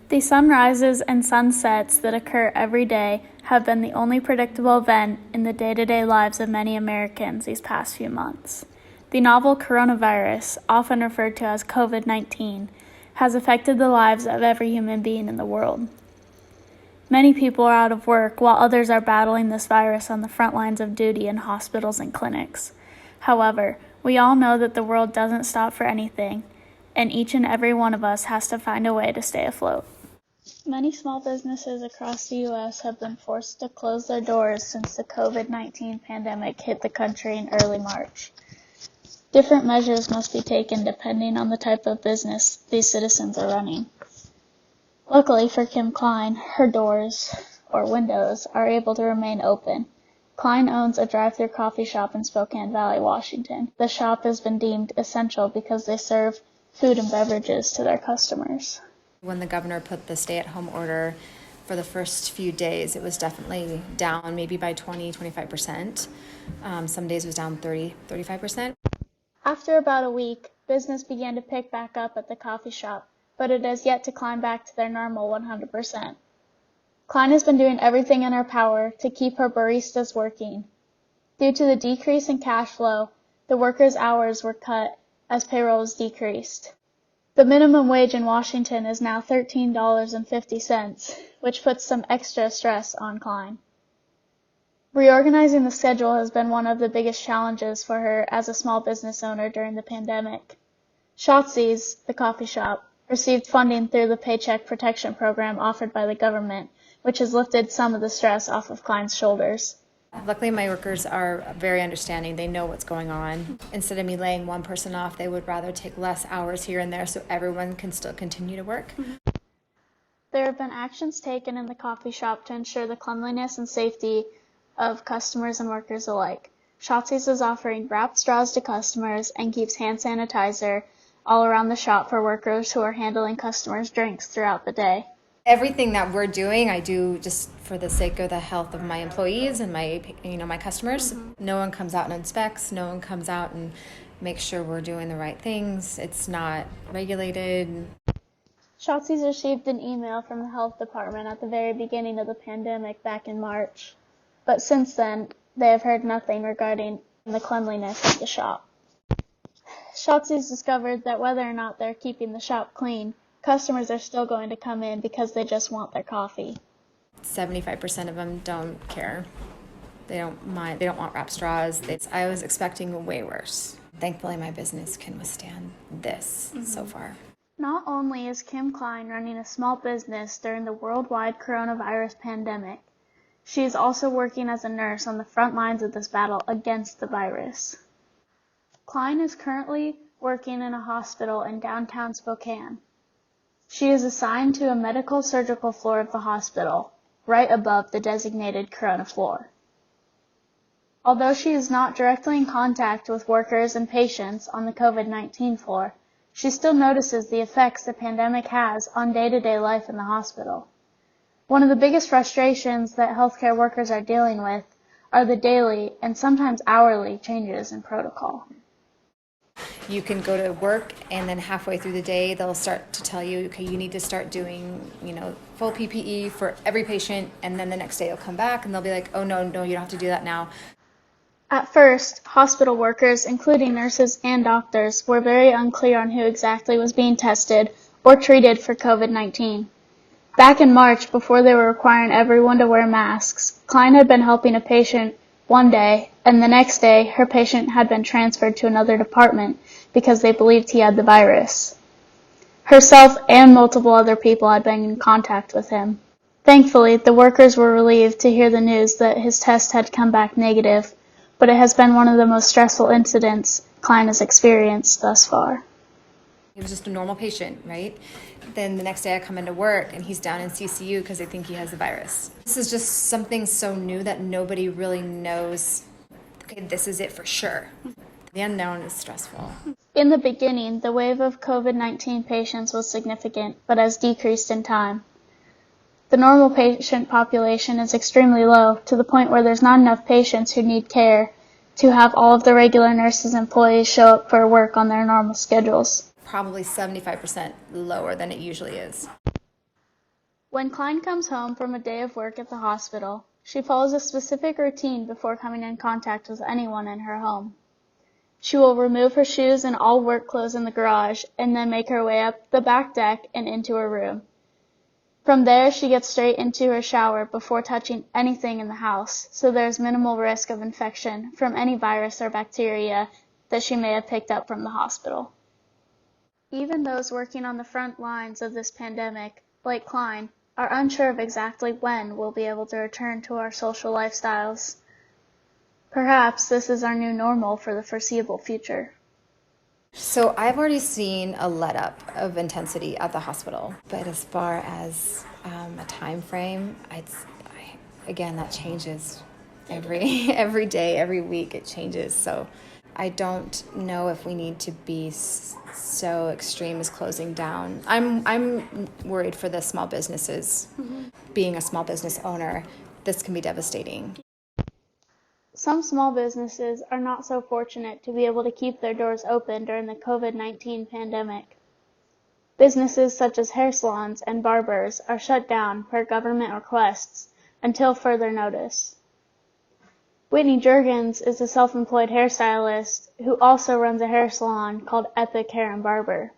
The sunrises and sunsets that occur every day have been the only predictable event in the day-to-day lives of many Americans these past few months. The novel coronavirus, often referred to as COVID-19, has affected the lives of every human being in the world. Many people are out of work while others are battling this virus on the front lines of duty in hospitals and clinics. However, we all know that the world doesn't stop for anything, and each and every one of us has to find a way to stay afloat. Many small businesses across the U.S. have been forced to close their doors since the COVID-19 pandemic hit the country in early March. Different measures must be taken depending on the type of business these citizens are running. Luckily for Kim Klein, her doors, or windows, are able to remain open. Klein owns a drive-thru coffee shop in Spokane Valley, Washington. The shop has been deemed essential because they serve food and beverages to their customers. When the governor put the stay-at-home order for the first few days, it was definitely down maybe by 20-25%. Some days it was down 30-35%. After about a week, business began to pick back up at the coffee shop, but it has yet to climb back to their normal 100%. Klein has been doing everything in her power to keep her baristas working. Due to the decrease in cash flow, the workers' hours were cut as payroll was decreased. The minimum wage in Washington is now $13.50, which puts some extra stress on Klein. Reorganizing the schedule has been one of the biggest challenges for her as a small business owner during the pandemic. Shotzi's, the coffee shop, received funding through the Paycheck Protection Program offered by the government, which has lifted some of the stress off of Klein's shoulders. Luckily, my workers are very understanding. They know what's going on. Instead of me laying one person off, they would rather take less hours here and there so everyone can still continue to work. There have been actions taken in the coffee shop to ensure the cleanliness and safety of customers and workers alike. Shotzi's is offering wrapped straws to customers and keeps hand sanitizer all around the shop for workers who are handling customers' drinks throughout the day. Everything that we're doing, I do just for the sake of the health of my employees and my customers. No one comes out and inspects. No one comes out and makes sure we're doing the right things. It's not regulated. Shotzi's received an email from the health department at the very beginning of the pandemic back in March, but since then, they have heard nothing regarding the cleanliness of the shop. Shotzi's discovered that whether or not they're keeping the shop clean, customers are still going to come in because they just want their coffee. 75% of them don't care. They don't mind. They don't want wrap straws. I was expecting way worse. Thankfully, my business can withstand this so far. Not only is Kim Klein running a small business during the worldwide coronavirus pandemic, she is also working as a nurse on the front lines of this battle against the virus. Klein is currently working in a hospital in downtown Spokane. She is assigned to a medical surgical floor of the hospital, right above the designated corona floor. Although she is not directly in contact with workers and patients on the COVID-19 floor, she still notices the effects the pandemic has on day-to-day life in the hospital. One of the biggest frustrations that healthcare workers are dealing with are the daily and sometimes hourly changes in protocol. You can go to work and then halfway through the day they'll start to tell you, okay, you need to start doing, full PPE for every patient, and then the next day you'll come back and they'll be like, oh no, you don't have to do that now. At first, hospital workers, including nurses and doctors, were very unclear on who exactly was being tested or treated for COVID-19. Back in March, before they were requiring everyone to wear masks, Klein had been helping a patient one day, and the next day her patient had been transferred to another department because they believed he had the virus. Herself and multiple other people had been in contact with him. Thankfully, the workers were relieved to hear the news that his test had come back negative, but it has been one of the most stressful incidents Klein has experienced thus far. He was just a normal patient, right? Then the next day I come into work and he's down in CCU because they think he has the virus. This is just something so new that nobody really knows, okay, this is it for sure. The unknown is stressful. In the beginning, the wave of COVID-19 patients was significant, but has decreased in time. The normal patient population is extremely low, to the point where there's not enough patients who need care to have all of the regular nurses' employees show up for work on their normal schedules. Probably 75% lower than it usually is. When Klein comes home from a day of work at the hospital, she follows a specific routine before coming in contact with anyone in her home. She will remove her shoes and all work clothes in the garage and then make her way up the back deck and into her room. From there, she gets straight into her shower before touching anything in the house, so there's minimal risk of infection from any virus or bacteria that she may have picked up from the hospital. Even those working on the front lines of this pandemic, like Klein, are unsure of exactly when we'll be able to return to our social lifestyles. Perhaps this is our new normal for the foreseeable future. So I've already seen a let-up of intensity at the hospital, but as far as a time frame, again, that changes every day, every week. It changes. So I don't know if we need to be so extreme as closing down. I'm worried for the small businesses. Mm-hmm. Being a small business owner, this can be devastating. Some small businesses are not so fortunate to be able to keep their doors open during the COVID-19 pandemic. Businesses such as hair salons and barbers are shut down per government requests until further notice. Whitney Juergens is a self-employed hairstylist who also runs a hair salon called Epic Hair and Barber.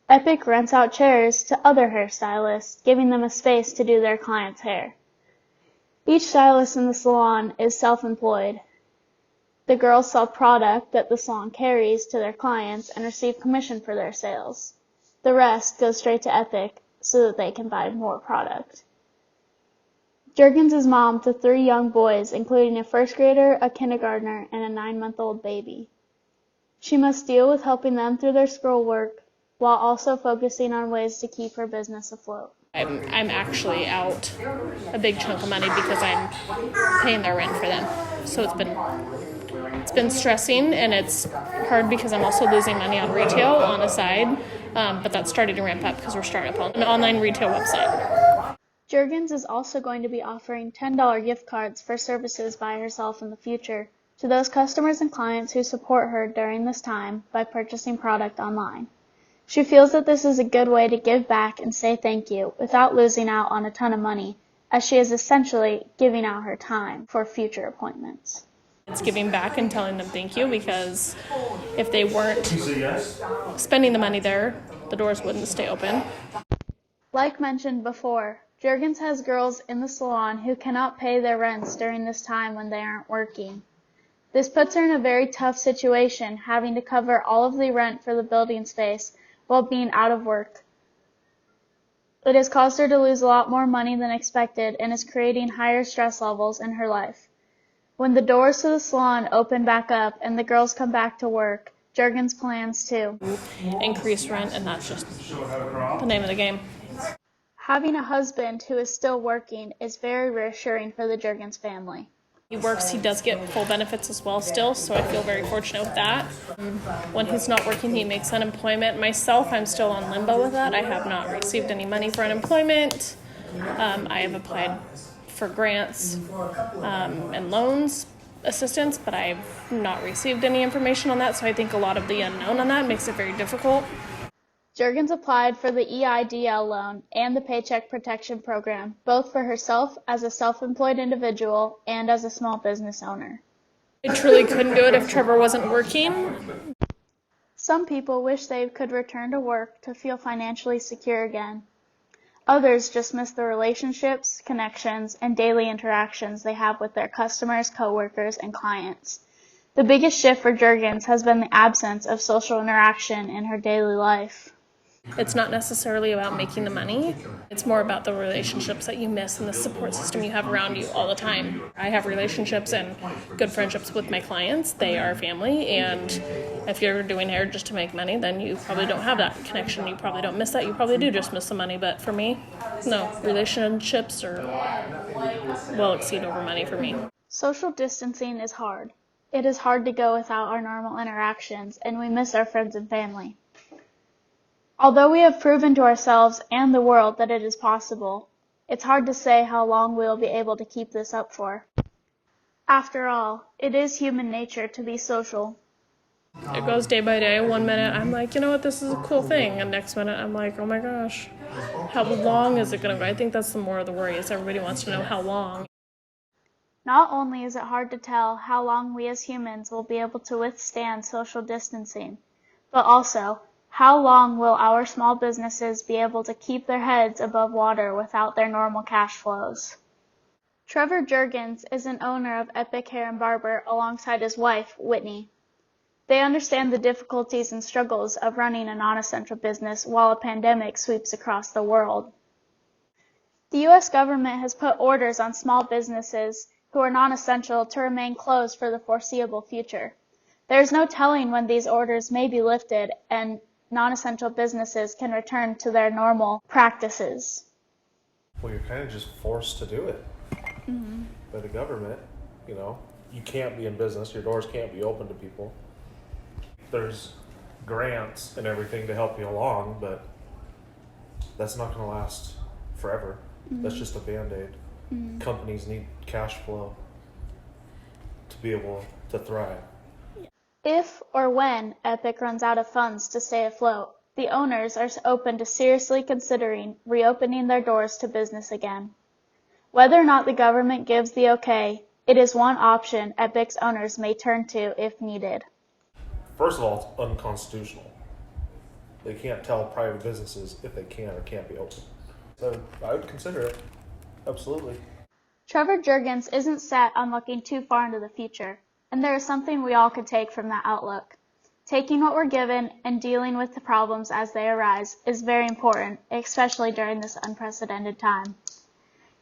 Epic rents out chairs to other hairstylists, giving them a space to do their clients' hair. Each stylist in the salon is self-employed. The girls sell product that the salon carries to their clients and receive commission for their sales. The rest goes straight to Epic so that they can buy more product. Juergens is mom to 3 young boys, including a first grader, a kindergartner, and a 9-month-old baby. She must deal with helping them through their schoolwork while also focusing on ways to keep her business afloat. I'm actually out a big chunk of money because I'm paying their rent for them. So it's been stressing, and it's hard because I'm also losing money on retail on the side. But that's starting to ramp up because we're starting up an online retail website. Juergens is also going to be offering $10 gift cards for services by herself in the future to those customers and clients who support her during this time by purchasing product online. She feels that this is a good way to give back and say thank you without losing out on a ton of money, as she is essentially giving out her time for future appointments. It's giving back and telling them thank you, because if they weren't spending the money there, the doors wouldn't stay open. Like mentioned before, Juergens has girls in the salon who cannot pay their rents during this time when they aren't working. This puts her in a very tough situation, having to cover all of the rent for the building space while being out of work. It has caused her to lose a lot more money than expected and is creating higher stress levels in her life. When the doors to the salon open back up and the girls come back to work, Juergens plans to increase rent, and that's just the name of the game. Having a husband who is still working is very reassuring for the Juergens family. He works, he does get full benefits as well still, so I feel very fortunate with that. When he's not working, he makes unemployment. Myself, I'm still on limbo with that. I have not received any money for unemployment. I have applied for grants and loans assistance, but I've not received any information on that, so I think a lot of the unknown on that makes it very difficult. Juergens applied for the EIDL loan and the Paycheck Protection Program, both for herself as a self-employed individual and as a small business owner. I truly couldn't do it if Trevor wasn't working. Some people wish they could return to work to feel financially secure again. Others just miss the relationships, connections, and daily interactions they have with their customers, coworkers, and clients. The biggest shift for Juergens has been the absence of social interaction in her daily life. It's not necessarily about making the money. It's more about the relationships that you miss and the support system you have around you all the time. I have relationships and good friendships with my clients. They are family, and if you're doing hair just to make money, then you probably don't have that connection. You probably don't miss that. You probably do just miss the money. But for me, no. Relationships will exceed over money for me. Social distancing is hard. It is hard to go without our normal interactions, and we miss our friends and family. Although we have proven to ourselves and the world that it is possible, it's hard to say how long we will be able to keep this up for. After all, it is human nature to be social. It goes day by day. One minute I'm like, you know what, this is a cool thing, and next minute I'm like, oh my gosh. how long is it going to go? I think that's the more of the worry is everybody wants to know how long. Not only is it hard to tell how long we as humans will be able to withstand social distancing, but also how long will our small businesses be able to keep their heads above water without their normal cash flows. Trevor Jurgens is an owner of Epic Hair and Barber alongside his wife, Whitney. They understand the difficulties and struggles of running a non-essential business while a pandemic sweeps across the world. The U.S. government has put orders on small businesses who are non-essential to remain closed for the foreseeable future. There is no telling when these orders may be lifted and non-essential businesses can return to their normal practices. Well, you're kind of just forced to do it by the government. You know, you can't be in business. Your doors can't be open to people. There's grants and everything to help you along, but that's not going to last forever. That's just a Band-Aid. Companies need cash flow to be able to thrive. If or when Epic runs out of funds to stay afloat, the owners are open to seriously considering reopening their doors to business again. Whether or not the government gives the okay, it is one option Epic's owners may turn to if needed. First of all, it's unconstitutional. They can't tell private businesses if they can or can't be open. So I would consider it. Absolutely. Trevor Jurgens isn't set on looking too far into the future, and there is something we all could take from that outlook. Taking what we're given and dealing with the problems as they arise is very important, especially during this unprecedented time.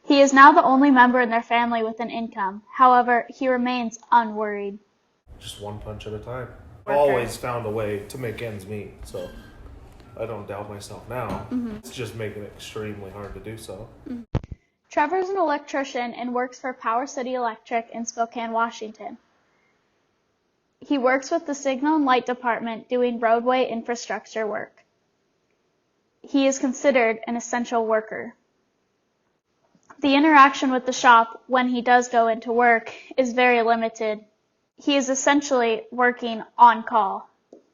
He is now the only member in their family with an income. However, he remains unworried. Just one punch at a time. Always found a way to make ends meet, so I don't doubt myself now. It's just making it extremely hard to do so. Trevor's an electrician and works for Power City Electric in Spokane, Washington. He works with the Signal and Light Department doing roadway infrastructure work. He is considered an essential worker. The interaction with the shop when he does go into work is very limited. He is essentially working on call.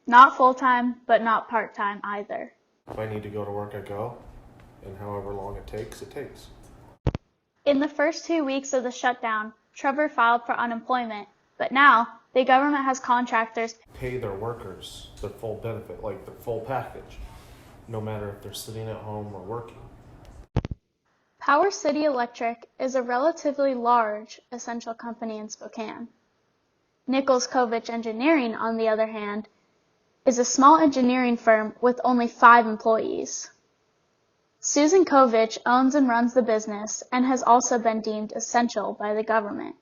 Not full-time, but not part-time either. If I need to go to work, I go, and however long it takes, it takes. In the first 2 weeks of the shutdown, Trevor filed for unemployment, but now the government has contractors Pay their workers their full benefit, like their full package, no matter if they're sitting at home or working. Power City Electric is a relatively large essential company in Spokane. Nichols Kovich Engineering, on the other hand, is a small engineering firm with only 5 employees. Susan Kovich owns and runs the business and has also been deemed essential by the government.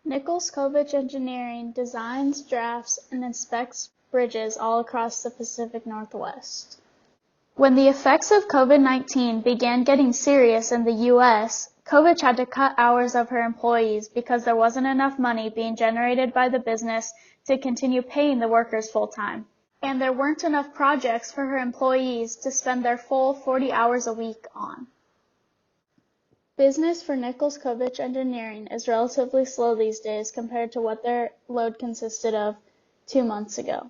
Nichols Kovich Engineering designs, drafts, and inspects bridges all across the Pacific Northwest. When the effects of COVID-19 began getting serious in the U.S., Kovich had to cut hours of her employees because there wasn't enough money being generated by the business to continue paying the workers full-time. And there weren't enough projects for her employees to spend their full 40 hours a week on. Business for Nichols Kovich Engineering is relatively slow these days compared to what their load consisted of 2 months ago.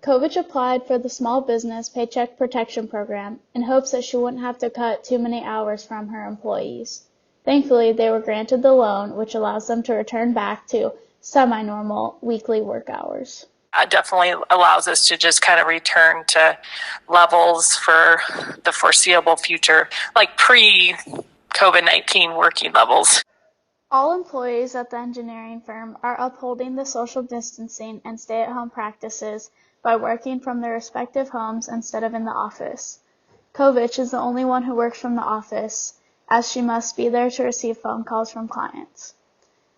Kovich applied for the Small Business Paycheck Protection Program in hopes that she wouldn't have to cut too many hours from her employees. Thankfully, they were granted the loan, which allows them to return back to semi-normal weekly work hours. Definitely allows us to just kind of return to levels for the foreseeable future, like pre-COVID-19 working levels. All employees at the engineering firm are upholding the social distancing and stay-at-home practices by working from their respective homes instead of in the office. Kovich is the only one who works from the office, as she must be there to receive phone calls from clients.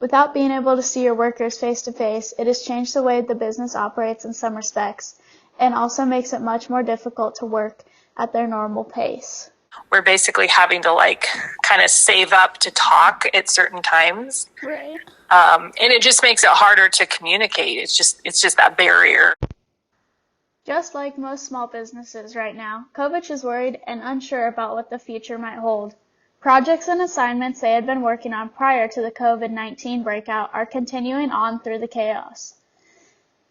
Without being able to see your workers face-to-face, it has changed the way the business operates in some respects, and also makes it much more difficult to work at their normal pace. We're basically having to kind of save up to talk at certain times. Right. And it just makes it harder to communicate. It's just that barrier. Just like most small businesses right now, Kovich is worried and unsure about what the future might hold. Projects and assignments they had been working on prior to the COVID-19 breakout are continuing on through the chaos.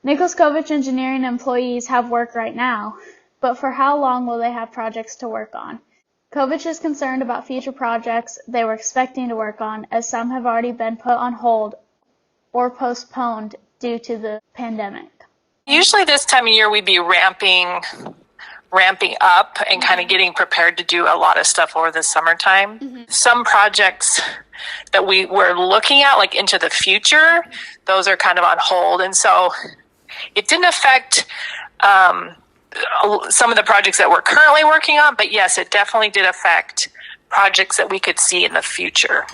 Nichols Kovich Engineering employees have work right now, But for how long will they have projects to work on? Kovich is concerned about future projects they were expecting to work on, as some have already been put on hold or postponed due to the pandemic. Usually this time of year we'd be ramping up and kind of getting prepared to do a lot of stuff over the summertime. Some projects that we were looking at, like into the future, those are kind of on hold. And so it didn't affect some of the projects that we're currently working on, but yes, it definitely did affect projects that we could see in the future.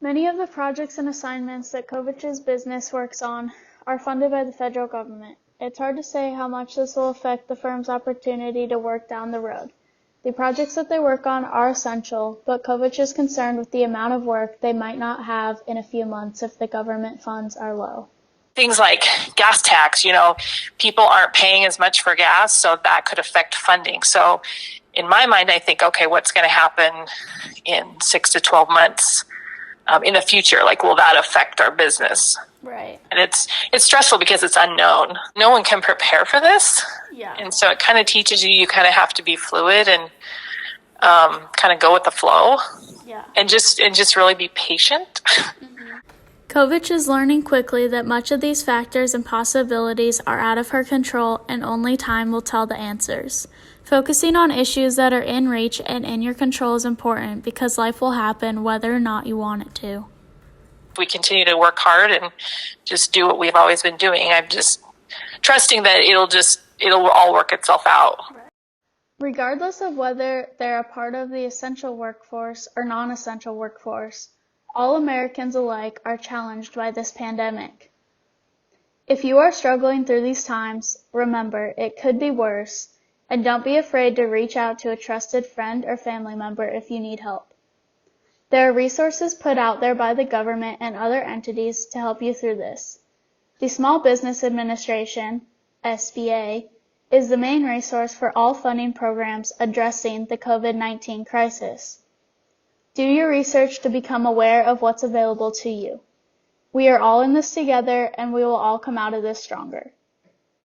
Many of the projects and assignments that Kovich's business works on are funded by the federal government. It's hard to say how much this will affect the firm's opportunity to work down the road. The projects that they work on are essential, but Kovich is concerned with the amount of work they might not have in a few months if the government funds are low. Things like gas tax, people aren't paying as much for gas, so that could affect funding. So in my mind, I think, okay, what's going to happen in 6 to 12 months in the future? Like, will that affect our business? Right. And it's stressful because it's unknown. No one can prepare for this. Yeah. And so it kind of teaches you kind of have to be fluid and kind of go with the flow. Yeah. And just really be patient. Kovich is learning quickly that much of these factors and possibilities are out of her control and only time will tell the answers. Focusing on issues that are in reach and in your control is important because life will happen whether or not you want it to. We continue to work hard and just do what we've always been doing. I'm just trusting that it'll all work itself out. Regardless of whether they're a part of the essential workforce or non-essential workforce, all Americans alike are challenged by this pandemic. If you are struggling through these times, remember it could be worse, and don't be afraid to reach out to a trusted friend or family member if you need help. There are resources put out there by the government and other entities to help you through this. The Small Business Administration, SBA, is the main resource for all funding programs addressing the COVID-19 crisis. Do your research to become aware of what's available to you. We are all in this together, and we will all come out of this stronger.